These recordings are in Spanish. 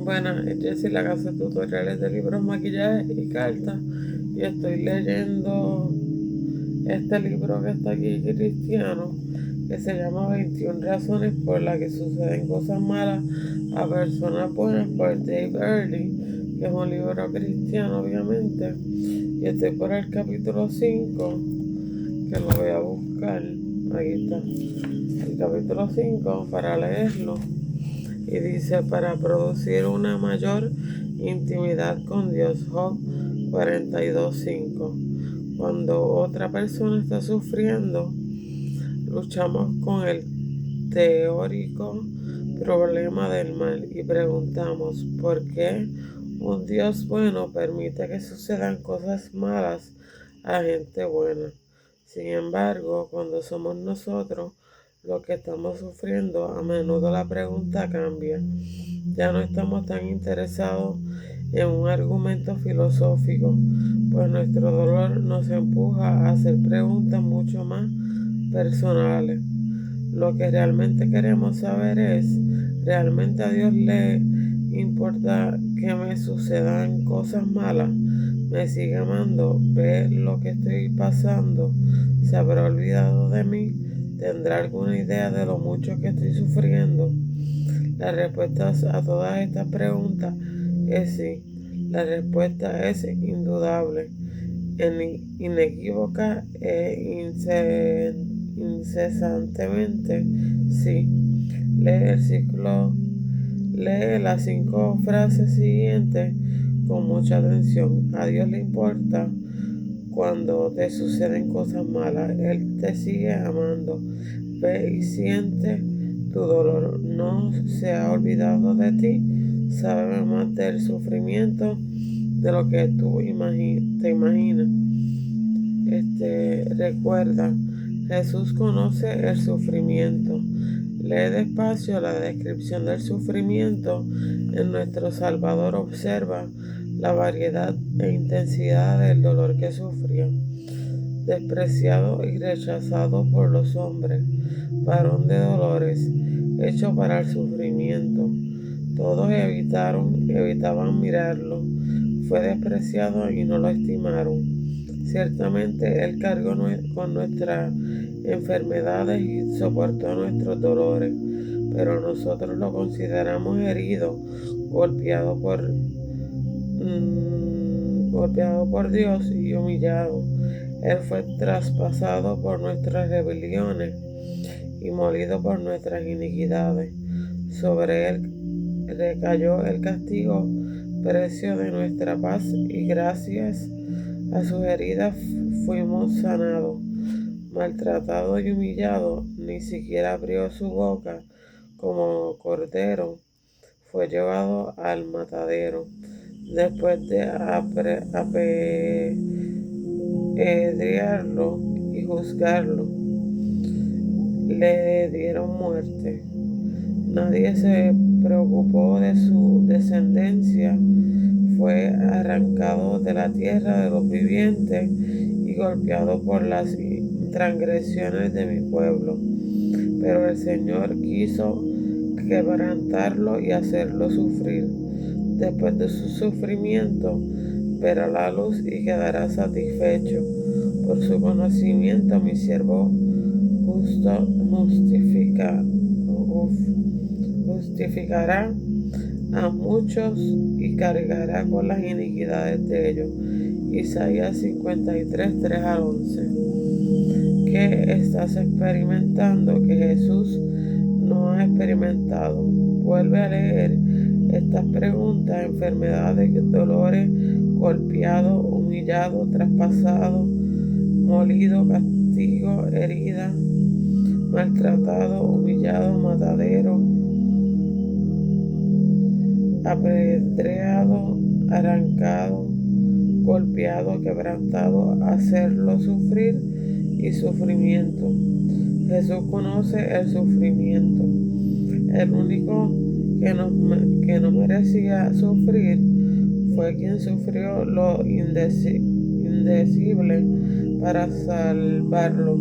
Bueno, Jessie, la casa de tutoriales de libros, maquillaje y cartas. Y estoy leyendo este libro que está aquí, cristiano, que se llama 21 razones por las que suceden cosas malas a personas buenas, por Dave Early, que es un libro cristiano, obviamente. Y estoy por el capítulo 5, que lo voy a buscar. Aquí está. El capítulo 5 para leerlo. Y dice, para producir una mayor intimidad con Dios, Job 42:5. Cuando otra persona está sufriendo, luchamos con el teórico problema del mal y preguntamos por qué un Dios bueno permite que sucedan cosas malas a gente buena. Sin embargo, cuando somos nosotros los que estamos sufriendo, a menudo la pregunta cambia. Ya no estamos tan interesados en un argumento filosófico, pues nuestro dolor nos empuja a hacer preguntas mucho más personales. Lo que realmente queremos saber es, ¿realmente a Dios le importa que me sucedan cosas malas? ¿Me sigue amando? ¿Ve lo que estoy pasando? ¿Se habrá olvidado de mí? ¿Tendrá alguna idea de lo mucho que estoy sufriendo? La respuesta a todas estas preguntas es sí. La respuesta es indudable, inequívoca e incesantemente sí. Lee las 5 frases siguientes con mucha atención. A Dios le importa cuando te suceden cosas malas. Él te sigue amando. Ve y siente tu dolor. No se ha olvidado de ti. Sabe más del sufrimiento de lo que tú te imaginas. Recuerda, Jesús conoce el sufrimiento. Lee despacio la descripción del sufrimiento en nuestro Salvador. Observa la variedad e intensidad del dolor que sufrió. Despreciado y rechazado por los hombres, varón de dolores, hecho para el sufrimiento. Todos evitaban mirarlo. Fue despreciado y no lo estimaron. Ciertamente Él cargó con nuestras enfermedades y soportó nuestros dolores, pero nosotros lo consideramos herido, golpeado por Dios y humillado. Él fue traspasado por nuestras rebeliones y molido por nuestras iniquidades. Sobre Él recayó el castigo, precio de nuestra paz, y gracias a sus heridas fuimos sanados. Maltratado y humillado, ni siquiera abrió su boca. Como cordero fue llevado al matadero. Después de apedrearlo y juzgarlo, le dieron muerte. Nadie se preocupó de su descendencia. Fue arrancado de la tierra de los vivientes y golpeado por las transgresiones de mi pueblo. Pero el Señor quiso quebrantarlo y hacerlo sufrir. Después de su sufrimiento, verá la luz y quedará satisfecho. Por su conocimiento, mi siervo justo justificará a muchos y cargará con las iniquidades de ellos. Isaías 53, 3-11. ¿Qué estás experimentando que Jesús no ha experimentado? Vuelve a leer estas preguntas: enfermedades, dolores, golpeado, humillado, traspasado, molido, castigo, herida, maltratado, humillado, matadero, apedreado, arrancado, golpeado, quebrantado, hacerlo sufrir y sufrimiento. Jesús conoce el sufrimiento. El único que no merecía sufrir fue quien sufrió lo indecible para salvarlo.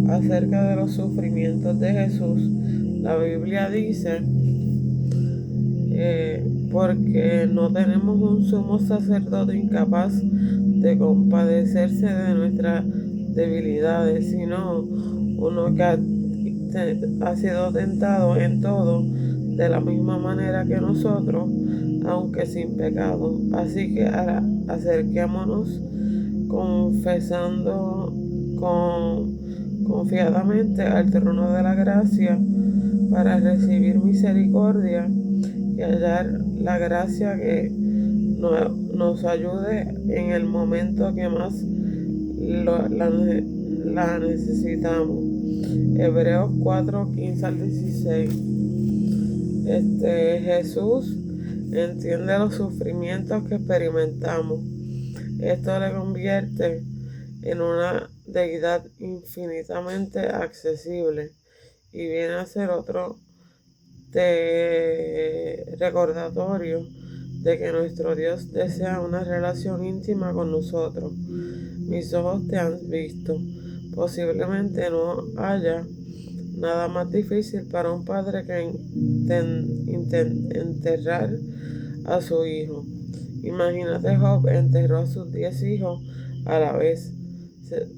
Acerca de los sufrimientos de Jesús, la Biblia dice porque no tenemos un sumo sacerdote incapaz de compadecerse de nuestras debilidades, sino uno que ha sido tentado en todo de la misma manera que nosotros, aunque sin pecado. Así que ahora acerquémonos confesando confiadamente al trono de la gracia para recibir misericordia y hallar la gracia que nos ayude en el momento que más la necesitamos. Hebreos 4, 15 al 16. Jesús entiende los sufrimientos que experimentamos. Esto le convierte en una deidad infinitamente accesible y viene a ser otro recordatorio de que nuestro Dios desea una relación íntima con nosotros. Mis ojos te han visto. Posiblemente no haya nada más difícil para un padre que enterrar a su hijo. Imagínate, Job enterró a sus 10 hijos a la vez.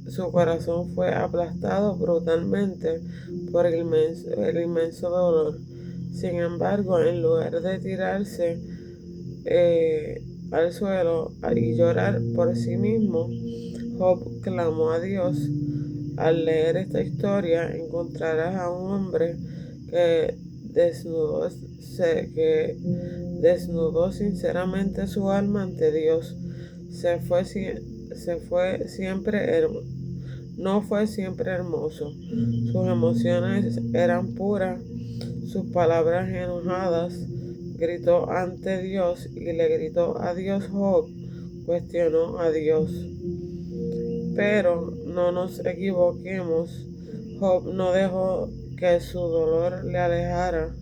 Su corazón fue aplastado brutalmente por el inmenso dolor. Sin embargo, en lugar de tirarse al suelo y llorar por sí mismo, Job clamó a Dios. Al leer esta historia encontrarás a un hombre que desnudó sinceramente su alma ante Dios. No fue siempre hermoso. Sus emociones eran puras, sus palabras enojadas. Gritó ante Dios y le gritó a Dios. Job cuestionó a Dios. Pero no nos equivoquemos, Job no dejó que su dolor le alejara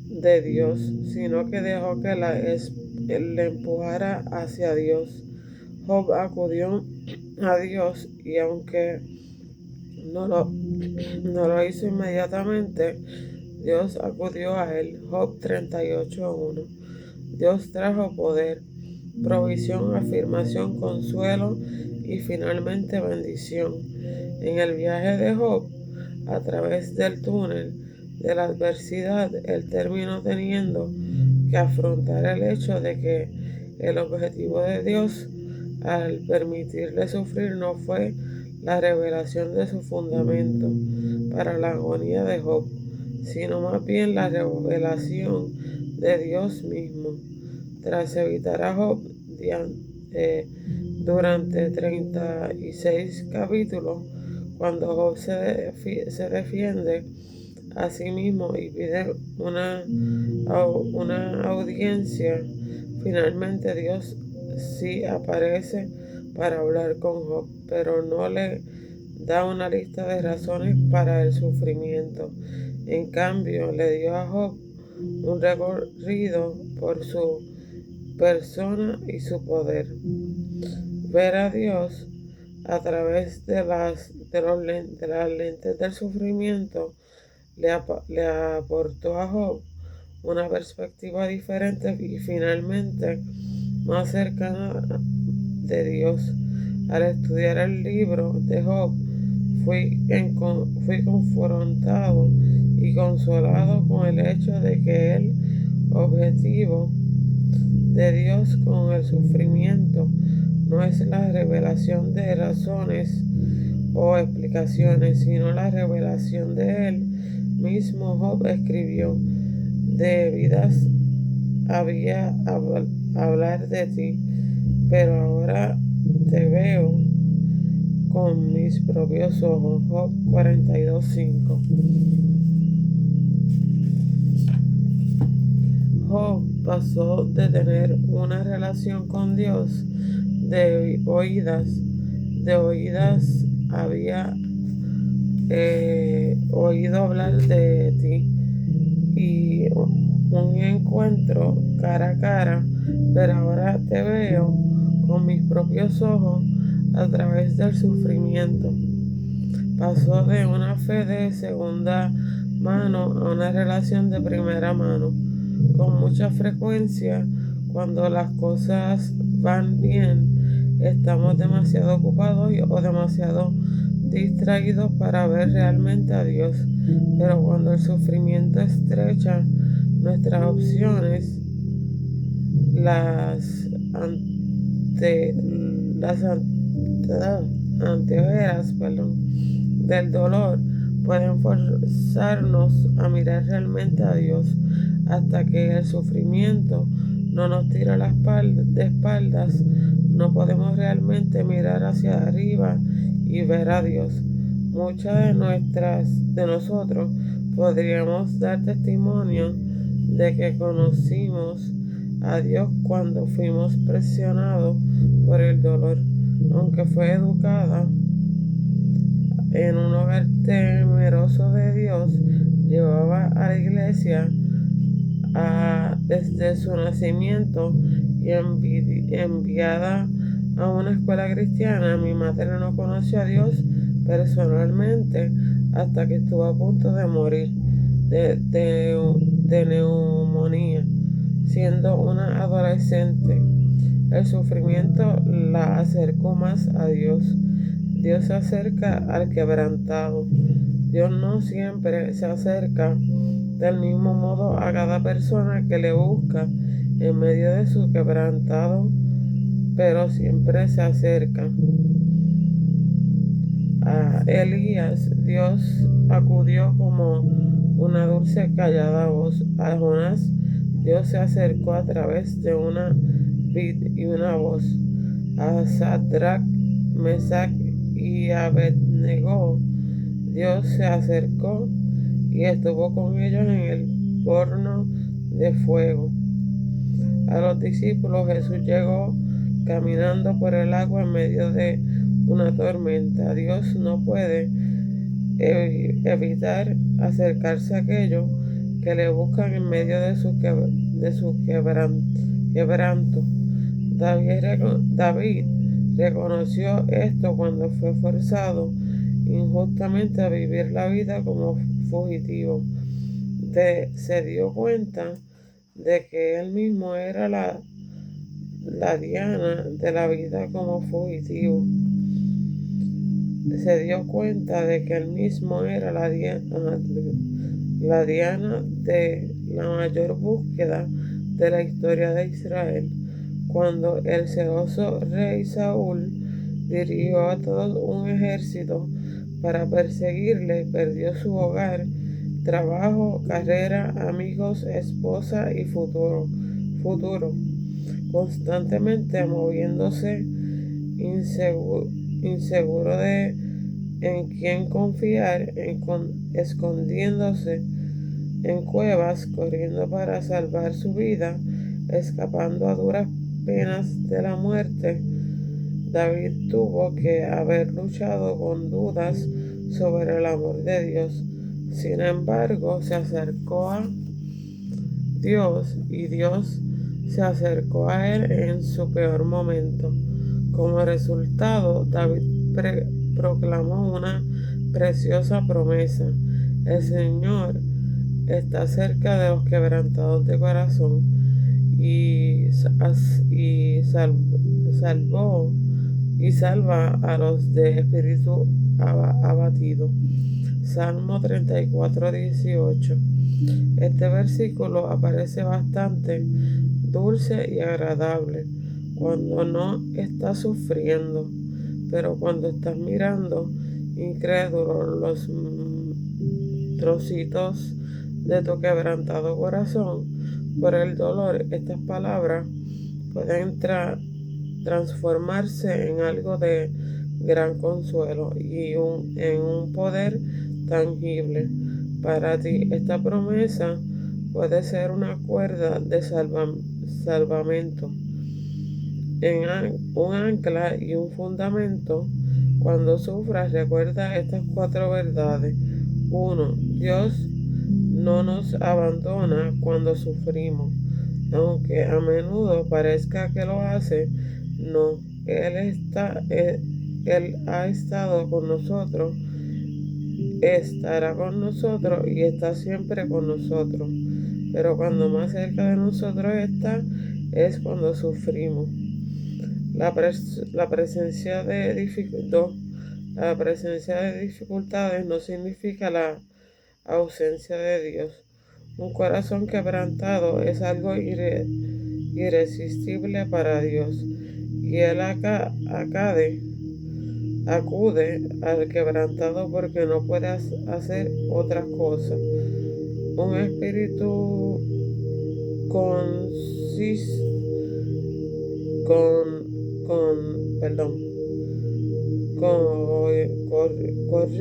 de Dios, sino que dejó que le empujara hacia Dios. Job acudió a Dios y aunque no lo hizo inmediatamente, Dios acudió a él. Job 38:1. Dios trajo poder, provisión, afirmación, consuelo y finalmente bendición. En el viaje de Job a través del túnel de la adversidad, él terminó teniendo que afrontar el hecho de que el objetivo de Dios al permitirle sufrir no fue la revelación de su fundamento para la agonía de Job, sino más bien la revelación de Dios mismo. Tras evitar a Job durante 36 capítulos, cuando Job se defiende a sí mismo y pide una audiencia, finalmente Dios sí aparece para hablar con Job, pero no le da una lista de razones para el sufrimiento. En cambio, le dio a Job un recorrido por su persona y su poder. Ver a Dios a través de las lentes del sufrimiento le aportó a Job una perspectiva diferente y finalmente más cercana de Dios. Al estudiar el libro de Job, fui confrontado y consolado con el hecho de que el objetivo de Dios con el sufrimiento no es la revelación de razones o explicaciones, sino la revelación de Él mismo. Job escribió: debías hablar de ti, pero ahora te veo con mis propios ojos. Job 42:5. Job pasó de tener una relación con Dios de oídas había oído hablar de ti y un encuentro cara a cara, pero ahora te veo con mis propios ojos a través del sufrimiento. Pasó de una fe de segunda mano a una relación de primera mano con mucha frecuencia, cuando las cosas van bien, estamos demasiado ocupados o demasiado distraídos para ver realmente a Dios. Pero cuando el sufrimiento estrecha nuestras opciones, las ante las anteveras, del dolor pueden forzarnos a mirar realmente a Dios, hasta que el sufrimiento no nos tira de espaldas. No podemos realmente mirar hacia arriba y ver a Dios. Muchas de nosotros podríamos dar testimonio de que conocimos a Dios cuando fuimos presionados por el dolor. Aunque fue educada en un hogar temeroso de Dios, llevaba a la iglesia desde su nacimiento y enviada a una escuela cristiana. Mi madre no conoció a Dios personalmente hasta que estuvo a punto de morir de neumonía, siendo una adolescente. El sufrimiento la acercó más a Dios. Dios se acerca al quebrantado. Dios no siempre se acerca del mismo modo a cada persona que le busca en medio de su quebrantado, pero siempre se acerca. A Elías Dios acudió como una dulce callada voz. A Jonás Dios se acercó a través de una vid y una voz. A Sadrach, Mesach y Abednego Dios se acercó y estuvo con ellos en el horno de fuego. A los discípulos Jesús llegó caminando por el agua en medio de una tormenta. Dios no puede evitar acercarse a aquellos que le buscan en medio de su quebranto. David reconoció esto cuando fue forzado injustamente a vivir la vida como fugitivo. Se dio cuenta de que él mismo era la diana de la vida como fugitivo. Se dio cuenta de que él mismo era la diana de la mayor búsqueda de la historia de Israel. Cuando el celoso rey Saúl dirigió a todo un ejército para perseguirle, perdió su hogar, trabajo, carrera, amigos, esposa y futuro, constantemente moviéndose, inseguro de en quién confiar, escondiéndose en cuevas, corriendo para salvar su vida, escapando a duras penas de la muerte. David tuvo que haber luchado con dudas sobre el amor de Dios. Sin embargo, se acercó a Dios y Dios se acercó a él en su peor momento. Como resultado, David proclamó una preciosa promesa: el Señor está cerca de los quebrantados de corazón y salva a los de espíritu abatido. Salmo 34:18. Este versículo aparece bastante dulce y agradable cuando no estás sufriendo, pero cuando estás mirando incrédulo los trocitos de tu quebrantado corazón por el dolor, estas palabras pueden transformarse en algo de gran consuelo y en un poder tangible para ti. Esta promesa puede ser una cuerda de salvamento, un ancla y un fundamento. Cuando sufras, recuerda estas 4 verdades. 1. Dios no nos abandona cuando sufrimos, aunque a menudo parezca que lo hace. No, Él ha estado con nosotros, estará con nosotros y está siempre con nosotros. pero cuando más cerca de nosotros está, es cuando sufrimos. La presencia de dificultades no significa la ausencia de Dios. Un corazón quebrantado es algo irresistible para Dios, y Él acude al quebrantado porque no puede hacer otra cosa. Un espíritu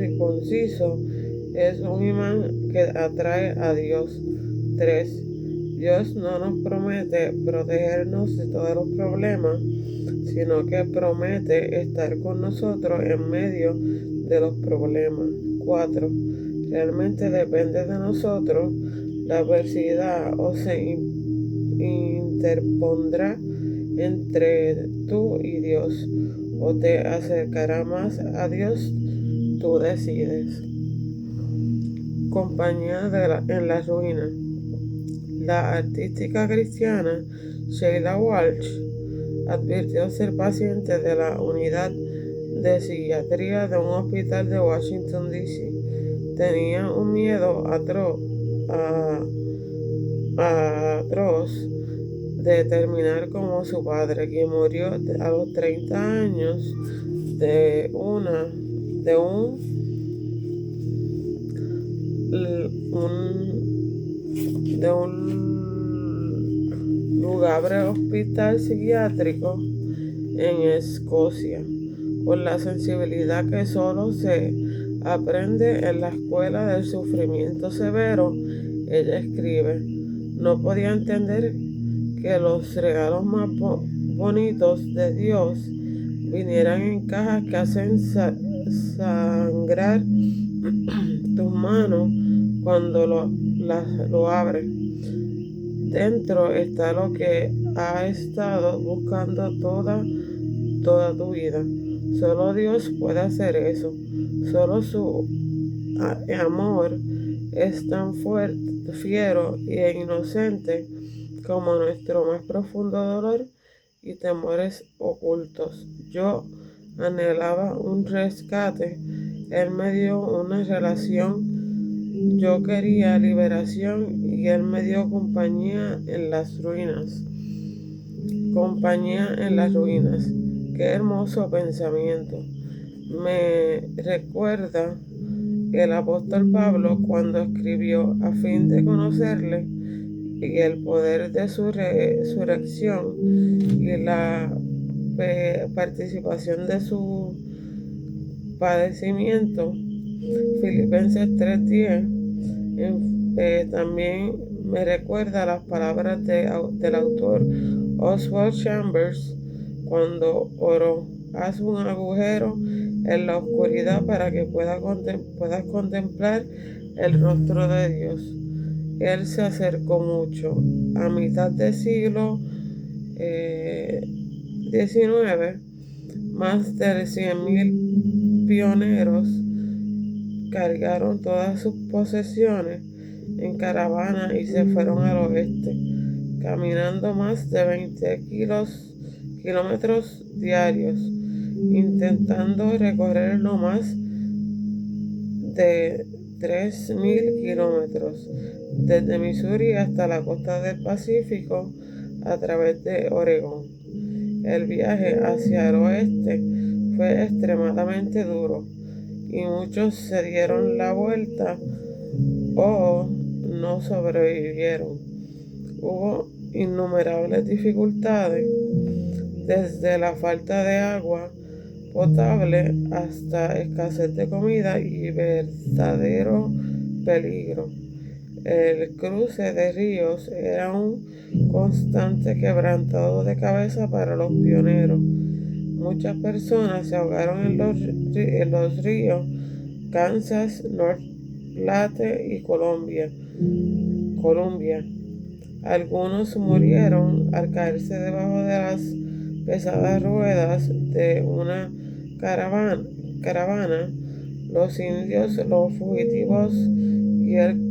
conciso es un imán que atrae a Dios. 3. Dios no nos promete protegernos de todos los problemas, sino que promete estar con nosotros en medio de los problemas. 4. Realmente depende de nosotros la adversidad o se interpondrá entre tú y Dios o te acercará más a Dios, tú decides. Compañía en la ruina. La artista cristiana Sheila Walsh advirtió ser paciente de la unidad de psiquiatría de un hospital de Washington, D.C. Tenía un miedo atroz de terminar como su padre, quien murió a los 30 años de un lugar hospital psiquiátrico en Escocia, con la sensibilidad que solo se aprende en la escuela del sufrimiento severo. Ella escribe: no podía entender que los regalos más bonitos de Dios vinieran en cajas que hacen sangrar tus manos cuando lo abres. Dentro está lo que has estado buscando toda tu vida. Solo Dios puede hacer eso. Solo su amor es tan fuerte, fiero e inocente como nuestro más profundo dolor y temores ocultos. Yo anhelaba un rescate. Él me dio una relación. Yo quería liberación y Él me dio compañía en las ruinas. Compañía en las ruinas. Qué hermoso pensamiento. Me recuerda el apóstol Pablo cuando escribió: a fin de conocerle y el poder de su resurrección y la participación de su padecimiento. Filipenses 3:10. También me recuerda las palabras del autor Oswald Chambers cuando oró: haz un agujero en la oscuridad para que puedas contemplar el rostro de Dios. Él se acercó mucho. A mitad del siglo XIX, más de 100,000 pioneros cargaron todas sus posesiones en caravana y se fueron al oeste, caminando más de 20 kilómetros diarios, intentando recorrer no más de 3,000 kilómetros desde Missouri hasta la costa del Pacífico a través de Oregón. El viaje hacia el oeste fue extremadamente duro y muchos se dieron la vuelta o no sobrevivieron. Hubo innumerables dificultades, desde la falta de agua potable hasta escasez de comida y verdadero peligro. El cruce de ríos era un constante quebrantado de cabeza para los pioneros. Muchas personas se ahogaron en los ríos Kansas, North Platte y Columbia. Algunos murieron al caerse debajo de las pesadas ruedas de una caravana. Los indios, los fugitivos y el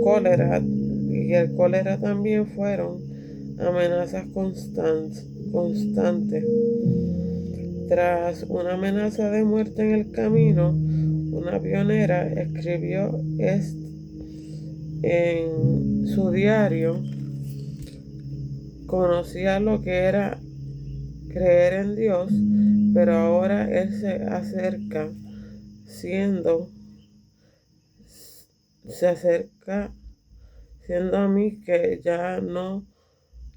cólera, y el cólera también fueron amenazas constantes. Tras una amenaza de muerte en el camino, una pionera escribió en su diario: conocía lo que era creer en Dios, pero ahora Él se acerca siendo a mí, que ya no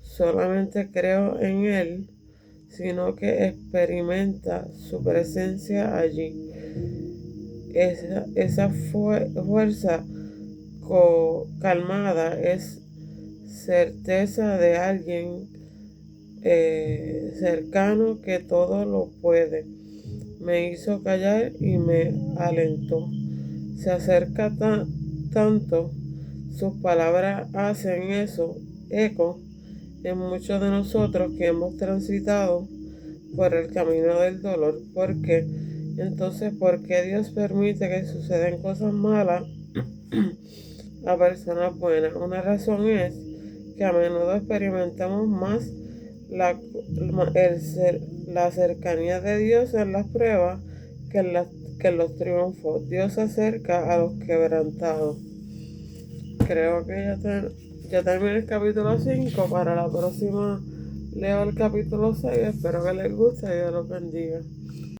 solamente creo en Él, sino que experimenta su presencia allí. Esa fuerza calmada es certeza de alguien cercano que todo lo puede. Me hizo callar y me alentó. Se acerca tanto, sus palabras hacen eco en muchos de nosotros que hemos transitado por el camino del dolor. ¿Por qué? Entonces, ¿por qué Dios permite que sucedan cosas malas a personas buenas? Una razón es que a menudo experimentamos más la cercanía de Dios en las pruebas que en los triunfos. Dios se acerca a los quebrantados. Creo que ya terminé el capítulo 5. Para la próxima leo el capítulo 6. Espero que les guste y Dios los bendiga.